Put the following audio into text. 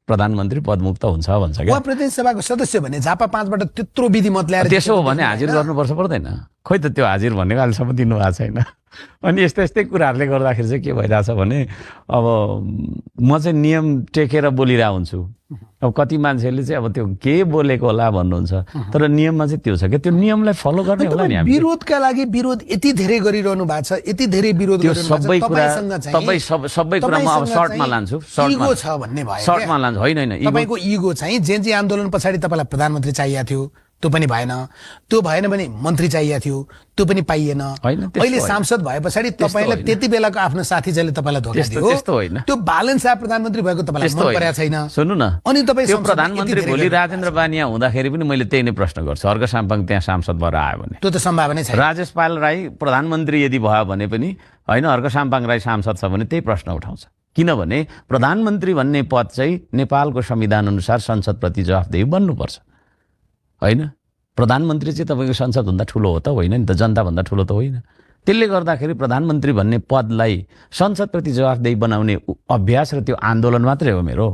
प्रधानमन्त्री पदमुक्त हुन्छ भन्छ क्या। उहाँ प्रतिनिधि सभाको सदस्य भने झापा 5 बाट त्यत्रो विधिमत ल्याएर त्यसो हो भने हाजिर गर्नुपर्छ पर्दैन? खोइ त त्यो हाजिर भनेको अहिलेसम्म दिनुभएको छैन। अनि यस्तै कुराहरूले गर्दाखेरि चाहिँ के भइरहेछ भने अब म चाहिँ नियम टेकेर बोलिरहेको हुन्छु। अब कति मान्छेले चाहिँ अब त्यो के बोलेको होला भन्नुहुन्छ, तर नियममा चाहिँ त्यो छ क्या, त्यो नियमलाई फलो गर्ने होला नि। हामी विरोधका लागि विरोध यति धेरै गरिरहनु भएको छ, यति धेरै विरोध त्यो सबै कुरा सबै कुरा म अब सर्टमा लान्छु। इगो छ भन्ने भयो, सर्टमा लान्छु। होइन तपाईको इगो चाहिँ जे आन्दोलन पछाडि तपाईँलाई प्रधानमन्त्री चाहिएको थियो त्यो पनि भएन, त्यो भएन भने मन्त्री चाहिएको थियो त्यो पनि पाइएन। अहिले सांसद भए पछाडि तपाईँलाई त्यति बेलाको आफ्नो साथी जसले तपाईँलाई धोका दियो त्यस्तो होइन। त्यो बालन शाह प्रधानमन्त्री भएको तपाईँलाई मन परेको छैन। सुन्नु न, अनि तपाईँ त्यो प्रधानमन्त्री भोलि राजेन्द्र बानिया हुँदाखेरि पनि मैले त्यही नै प्रश्न गर्छु, अर्घ साम्पाङ त्यहाँ सांसद भएर आयो भने त्यो त सम्भावना छैन। राजेश पाल राई प्रधानमन्त्री यदि भयो भने पनि होइन, अर्घ साम्पाङ राई सांसद छ भने त्यही प्रश्न उठाउँछ। किनभने प्रधानमन्त्री भन्ने पद चाहिँ नेपालको संविधान अनुसार संसदप्रति जवाफदेही बन्नुपर्छ होइन। प्रधानमन्त्री चाहिँ तपाईँको संसदभन्दा ठुलो हो त होइन नि त, जनताभन्दा ठुलो त होइन। त्यसले गर्दाखेरि प्रधानमन्त्री भन्ने पदलाई संसदप्रति जवाफदेही बनाउने अभ्यास र त्यो आन्दोलन मात्रै हो मेरो।